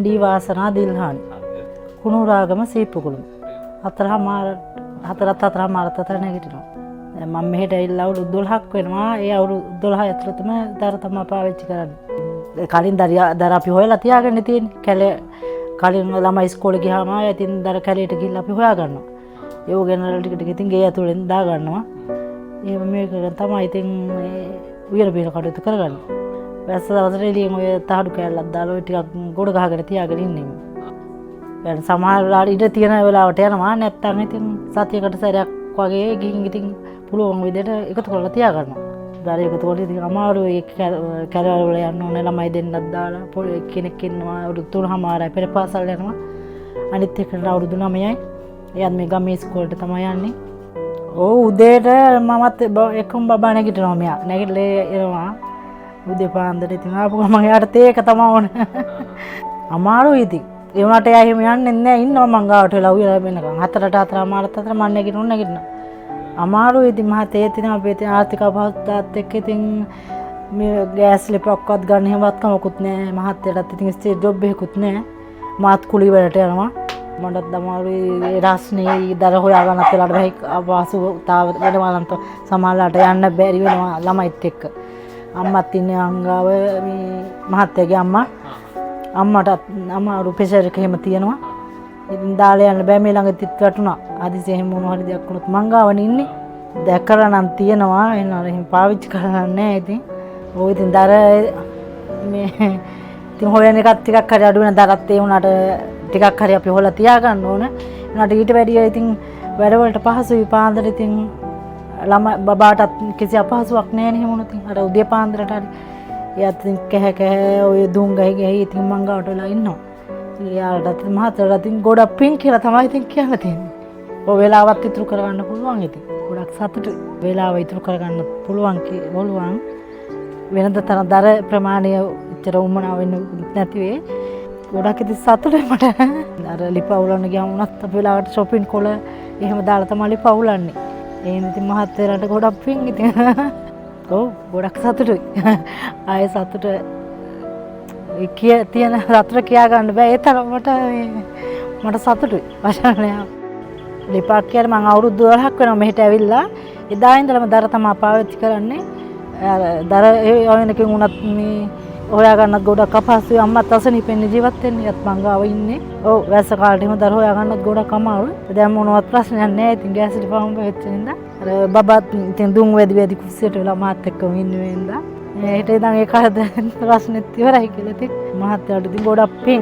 ඩී වාසනා දිල්හානි කුණුරාගම සීප්පුකුළුම 4:00 අතර නැගිටිනවා. මම මෙහෙට ඇවිල්ලා අවුරුදු 12ක් වෙනවා. ඒ අවුරුදු 12 ඇතුළතම දර තමයි පාවිච්චි කරන්නේ. කලින් දර අපි හොයලා තියාගෙන තියෙන්නේ. කැලේ කලින් ළමයි ඉස්කෝලේ ගියාම ඉතින් දර කැලේට ගිහිල්ලා අපි හොයා ගන්නවා. ඒව ගෙනල්ලා ටික ඉතින් ගේ ඇතුලෙන් දා ගන්නවා. එහෙම මේක තමයි ඉතින් උයන බීන කටයුතු කරගන්නේ. වැස්ස දවසට එළියෙන් ඔය තහඩු කෑල්ලක් දාලා ඔය ටිකක් ගොඩ ගහගෙන තියාගෙන ඉන්නේ. දැන් සමහර වෙලාවට ඉඳ තියෙන වෙලාවට යනවා. නැත්තම් ඉතින් සතියකට සැරයක් වගේ ගිහින් ඉතින් පුළුවන් විදිහට එකතු කරලා තියා ගන්නවා. ඊට එකතු කරලා ඉතින් අමාරුයි කැලවල වල යන්න ඕනේ ළමයි දෙන්නක් දාලා පොඩි කෙනෙක් ඉන්නවා අවුරුදු 3:00යි පෙර පාසල් යනවා. අනිත් එකට අවුරුදු 9යි. එයාත් මේ ගමේ ඉස්කෝලේට තමයි යන්නේ. ඔව් උදේට මමත් එක්කම බබා නැගිටිනවා මෙයා. නැගිටලා එනවා. උදේ පාන්දර ඉතින් ආපු ගමන් එයාට තේ එක තමයි ඕන. අමාරුයි ඉතින්. ඒ වුණාට එයා එහෙම යන්නේ නැහැ ඉන්නවා මං ගාවට වෙලා උයලා වෙනකන් 4:00 මම නැගිටිනවා. අමාරුයි ඉතින් මහත් ඒ තියෙන අපේ තියෙන ආර්ථික අපහසුතාවත් එක්ක ඉතින් මේ ගෑස් ලිපක්වත් ගන්න හැමවත් කමකුත් නැහැ. මහත්යටත් ඉතින් ස්ටේ ජොබ් එකකුත් නැහැ. මාත් කුලී වලට යනවා. මටත් අමාරුයි රස්නේ දර හොයා ගන්නත් වෙලාවට බැහි අපහසුතාව වෙනවා නම් සමහරලාට යන්න බැරි වෙනවා ළමයිත් එක්ක. අම්මත් ඉන්නේ අංගාව මේ මහත්යගේ අම්මට අමාරු ප්‍රෙෂර් එක එහෙම තියෙනවා. ඉතින් දාලා යන්න බෑ මේ ළඟදිත් වැටුණා. ආදිසේ එහෙම මොන හරි දෙයක් වුණොත් මං ගාවනේ ඉන්නේ. දැකලා නම් තියෙනවා. එනවා එහෙම පාවිච්චි කරන්නේ නැහැ ඉතින්. ඔය ඉතින් දර මේ ඉතින් හොයන එකත් ටිකක් හරි අඩු වෙන දරත් ඒ වුණාට ටිකක් හරි අපි හොලා තියා ගන්න ඕන. එනට ඊට වැඩිය ඉතින් වැඩවලට පහසුයි පාන්දර ඉතින් ළමයි බබාටත් කිසි අපහසුයක් නැහැ නේ මොන ඉතින් අර උදේ පාන්දරට හරි එයාත් ඉතින් කැහ ඔය දුම් ගහයි ඉතින් මං ගාවට වෙලා ඉන්නවා. එයාලට මහත්තයාට ඉතින් ගොඩක් පිං කියලා තමයි ඉතින් කියන්න තියෙන්නේ. ඔය වෙලාවත් ඉතුරු කරගන්න පුළුවන් ඉතින්. ගොඩක් සතුටුයි. වෙලාව ඉතුරු කරගන්න පුළුවන් වෙනද තරම් දර ප්‍රමාණය ඉතර උමනා වෙන්නේ නැති වෙයි. ගොඩක් ඉතින් සතුටුයි මට. අර ලිපවුලන්න ගියාම උනත් අපි වෙලාවට shopping කොළ එහෙම දාලා තමයි ලිපවුලන්නේ. එහෙනම් ඉතින් මහත්තයාට ගොඩක් පිං ඉතින්. ඔව් ගොඩක් සතුටුයි. ආයේ සතුට තියෙන සතුට කියා ගන්න බෑ. ඒ තරමට මට සතුටුයි. වචන නෑ. ලිපක් කියලා මම අවුරුදු 12ක් වෙනවා මෙහෙට ඇවිල්ලා. එදා ඉඳලම දර තමයි පාවිච්චි කරන්නේ. දර ඒ වෙනකන් උනත් මේ හොයා ගන්නත් ගොඩක් අපහසුයි. අම්මත් අසනීපෙන් ජීවත් වෙන්නේ. යත් මං ගාව ඉන්නේ. ඔව් වැස්ස කාලේ එහෙම දර හොයා ගන්නත් ගොඩක් අමාරුයි. දැන් මොනවත් ප්‍රශ්නයක් නෑ. ඉතින් ගෑස් ලිපවම වෙච්ච හින්දා අර බබත් ඉතින් දුම් වැඩි කුස්සියට වෙලා මාත් එක්කම ඉන්නේ වෙන්දා. ඒට ඉතින් ඒ කාලේ ප්‍රශ්නෙත් ඉවරයි කියලා ඉතින් මහත්තයාට ඉතින් ගොඩක් පිං.